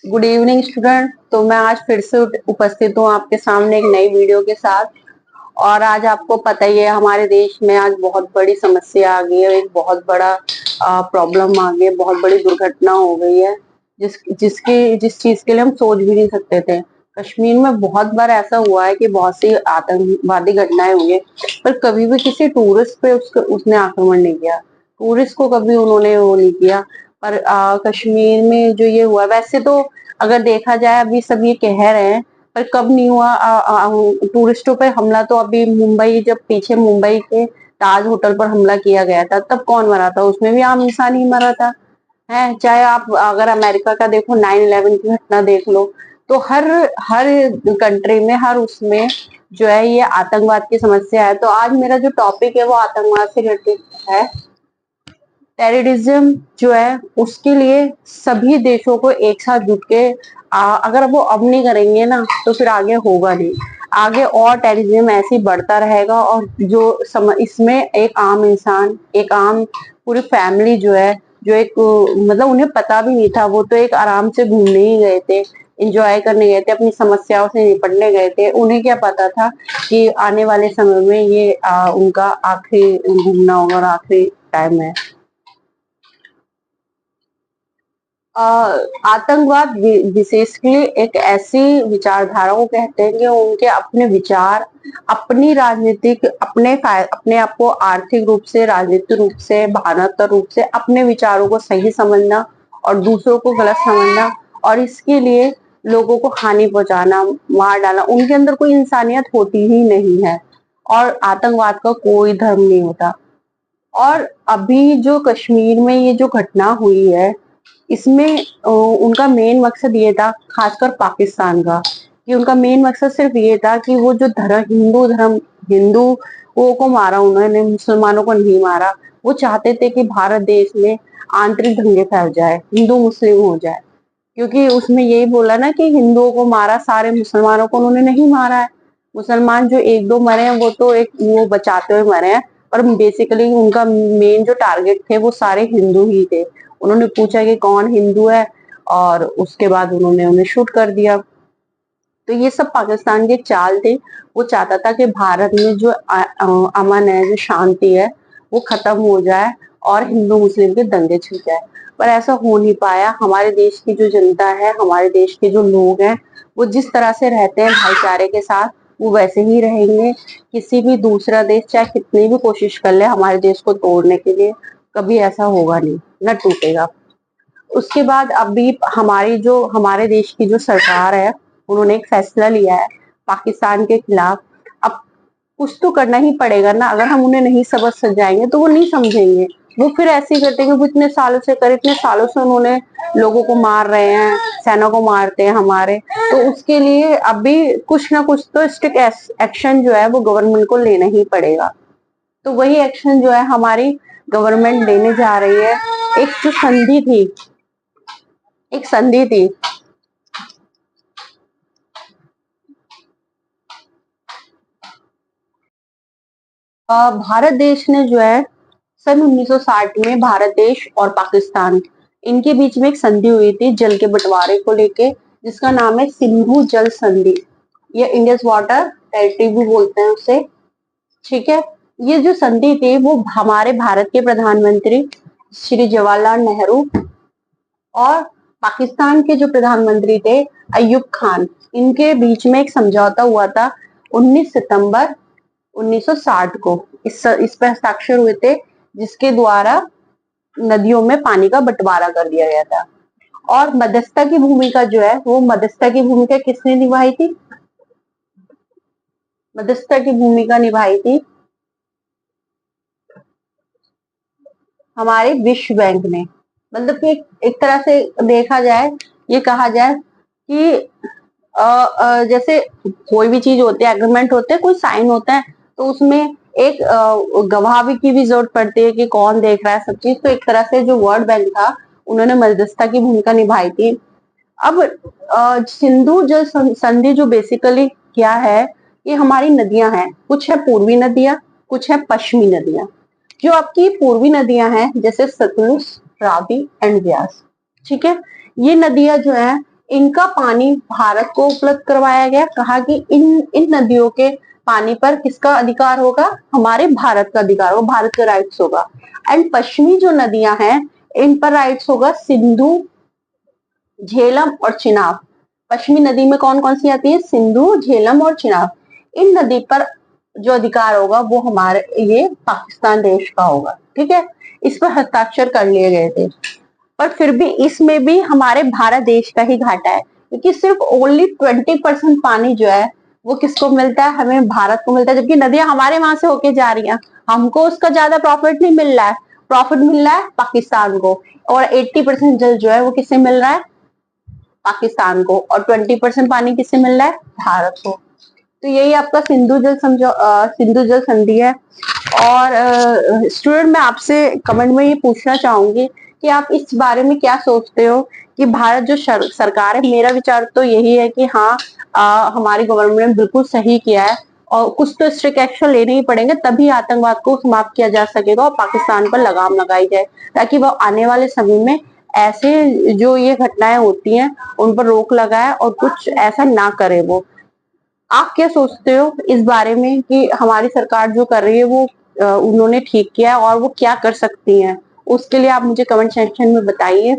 Good evening student. तो मैं आज फिर से उपस्थित हूँ आपके सामने एक नई वीडियो के साथ। और आज आपको पता ही है हमारे देश में आज बहुत बड़ी समस्या आ गई है, एक बहुत बड़ा प्रॉब्लम आ गई है, बहुत बड़ी दुर्घटना हो गई है जिस चीज के लिए हम सोच भी नहीं सकते थे। कश्मीर में बहुत बार ऐसा हुआ है कि बहुत सी आतंकवादी घटनाएं हुई है, पर कभी भी किसी टूरिस्ट पे उसने आक्रमण नहीं किया। टूरिस्ट को कभी उन्होंने वो नहीं किया। पर कश्मीर में जो ये हुआ, वैसे तो अगर देखा जाए अभी सब ये कह रहे हैं, पर कब नहीं हुआ टूरिस्टों पे हमला। तो अभी मुंबई, जब पीछे मुंबई के ताज होटल पर हमला किया गया था, तब कौन मरा था? उसमें भी आम इंसान ही मरा था। है, चाहे आप अगर अमेरिका का देखो, 9/11 की घटना देख लो, तो हर हर कंट्री में, हर उसमें जो है ये आतंकवाद की समस्या है। तो आज मेरा जो टॉपिक है वो आतंकवाद से रिलेटेड है। टेररिज्म जो है उसके लिए सभी देशों को एक साथ जुट के अगर वो अब नहीं करेंगे ना, तो फिर आगे होगा नहीं। आगे और टेररिज्म ऐसे ही बढ़ता रहेगा। और इसमें एक आम इंसान, एक आम पूरी फैमिली जो है, जो एक मतलब उन्हें पता भी नहीं था, वो तो एक आराम से घूमने ही गए थे, इंजॉय करने गए थे, अपनी समस्याओं से निपटने गए थे। उन्हें क्या पता था कि आने वाले समय में ये उनका आखिरी घूमना होगा और आखिरी टाइम है। आतंकवाद विशेषकर एक ऐसी विचारधारा को कहते हैं कि उनके अपने विचार, अपनी राजनीतिक, अपने आप को आर्थिक रूप से, राजनीतिक रूप से, भावनात्मक रूप से अपने विचारों को सही समझना और दूसरों को गलत समझना, और इसके लिए लोगों को हानि पहुंचाना, मार डालना। उनके अंदर कोई इंसानियत होती ही नहीं है। और आतंकवाद का कोई धर्म नहीं होता। और अभी जो कश्मीर में ये जो घटना हुई है, इसमें उनका मेन मकसद ये था, खासकर पाकिस्तान का, कि उनका मेन मकसद सिर्फ ये था कि वो जो हिंदुओं को मारा उन्होंने, मुसलमानों को नहीं मारा। वो चाहते थे कि भारत देश में आंतरिक दंगे फैल जाए, हिंदू मुस्लिम हो जाए। क्योंकि उसमें यही बोला ना कि हिंदुओं को मारा, सारे मुसलमानों को उन्होंने नहीं मारा है। मुसलमान जो एक दो मरे हैं, वो तो एक वो बचाते हुए मरे हैं। पर बेसिकली उनका मेन जो टारगेट थे वो सारे हिंदू ही थे। उन्होंने पूछा कि कौन हिंदू है, और उसके बाद उन्होंने उन्हें शूट कर दिया। तो ये सब पाकिस्तान के चाल थे। वो चाहता था कि भारत में जो अमन है, जो शांति है, वो खत्म हो जाए और हिंदू मुस्लिम के दंगे छिड़ जाए। पर ऐसा हो नहीं पाया। हमारे देश की जो जनता है, हमारे देश के जो लोग हैं, वो जिस तरह से रहते हैं भाईचारे के साथ, वो वैसे ही रहेंगे। किसी भी दूसरा देश चाहे कितनी भी कोशिश कर ले हमारे देश को तोड़ने के लिए, कभी ऐसा होगा नहीं, न टूटेगा। उसके बाद अभी हमारे देश की जो सरकार है, उन्होंने एक फैसला लिया है पाकिस्तान के खिलाफ। अब कुछ तो करना ही पड़ेगा ना। अगर हम उन्हें नहीं सबक समझाएंगे तो वो नहीं समझेंगे। वो फिर ऐसे ही करते हैं कि वो इतने सालों से करे, इतने सालों से उन्होंने लोगों को मार रहे हैं, सेना को मारते हैं हमारे। तो उसके लिए अभी कुछ ना कुछ तो स्ट्रिक्ट एक्शन जो है वो गवर्नमेंट को लेना ही पड़ेगा। तो वही एक्शन जो है हमारी गवर्नमेंट लेने जा रही है। एक जो संधि थी, एक संधि थी। भारत देश ने जो है सन 1960 में भारत देश और पाकिस्तान, इनके बीच में एक संधि हुई थी जल के बंटवारे को लेके, जिसका नाम है सिंधु जल संधि। ये इंडस वाटर टेरिटरी भी बोलते हैं उसे। ठीक है। ये जो संधि थी वो हमारे भारत के प्रधानमंत्री श्री जवाहरलाल नेहरू और पाकिस्तान के जो प्रधानमंत्री थे अयूब खान, इनके बीच में एक समझौता हुआ था 19 सितंबर 1960 को। इस पर हस्ताक्षर हुए थे, जिसके द्वारा नदियों में पानी का बंटवारा कर दिया गया था। और मध्यस्थता की भूमिका जो है, वो मध्यस्थता की भूमिका किसने निभाई थी? मध्यस्थता की भूमिका निभाई थी हमारे विश्व बैंक ने। मतलब कि एक तरह से देखा जाए, ये कहा जाए कि जैसे कोई भी चीज होती है, एग्रीमेंट होते हैं, कोई साइन होता है, तो उसमें एक गवाह भी की भी जरूरत पड़ती है कि कौन देख रहा है सब चीज। तो एक तरह से जो वर्ल्ड बैंक था, उन्होंने मध्यस्थता की भूमिका निभाई थी। अब सिंधु जल संधि जो बेसिकली क्या है, ये हमारी नदियां हैं। कुछ है पूर्वी नदियां, कुछ है पश्चिमी नदियां। जो आपकी पूर्वी नदियां हैं, जैसे सतलुज, रावी एंड व्यास, ठीक है, ये नदियां जो है इनका पानी भारत को उपलब्ध करवाया गया। कहा कि इन नदियों के पानी पर किसका अधिकार होगा, हमारे भारत का अधिकार होगा, भारत का राइट्स होगा। एंड पश्चिमी जो नदियां हैं इन पर राइट्स होगा सिंधु, झेलम और चिनाब। पश्चिमी नदी में कौन कौन सी आती है, सिंधु, झेलम और चिनाब। इन नदी पर जो अधिकार होगा वो हमारे ये पाकिस्तान देश का होगा। ठीक है, इस पर हस्ताक्षर कर लिए गए थे। पर फिर भी इसमें भी हमारे भारत देश का ही घाटा है, क्योंकि सिर्फ ओनली 20% पानी जो है वो किसको मिलता है, हमें भारत को मिलता है, जबकि नदियां हमारे वहां से होके जा रही हैं, हमको उसका ज्यादा प्रॉफिट नहीं मिल रहा है, प्रॉफिट मिल रहा है पाकिस्तान को। और 80% जल जो है वो किससे मिल रहा है, पाकिस्तान को, और 20% पानी किससे मिल रहा है, भारत को। तो यही आपका सिंधु जल संधि है। और स्टूडेंट मैं आपसे कमेंट में ये पूछना चाहूंगी कि आप इस बारे में क्या सोचते हो कि भारत जो सरकार है, मेरा विचार तो यही है कि हाँ, हमारी गवर्नमेंट ने बिल्कुल सही किया है, और कुछ तो स्ट्रिक्ट एक्शन लेने ही पड़ेंगे, तभी आतंकवाद को समाप्त किया जा सकेगा और पाकिस्तान पर लगाम लगाई जाए, ताकि वो आने वाले समय में ऐसे जो ये घटनाएं होती हैं उन पर रोक लगाए और कुछ ऐसा ना करे वो। आप क्या सोचते हो इस बारे में कि हमारी सरकार जो कर रही है वो उन्होंने ठीक किया है, और वो क्या कर सकती हैं, उसके लिए आप मुझे कमेंट सेक्शन में बताइए।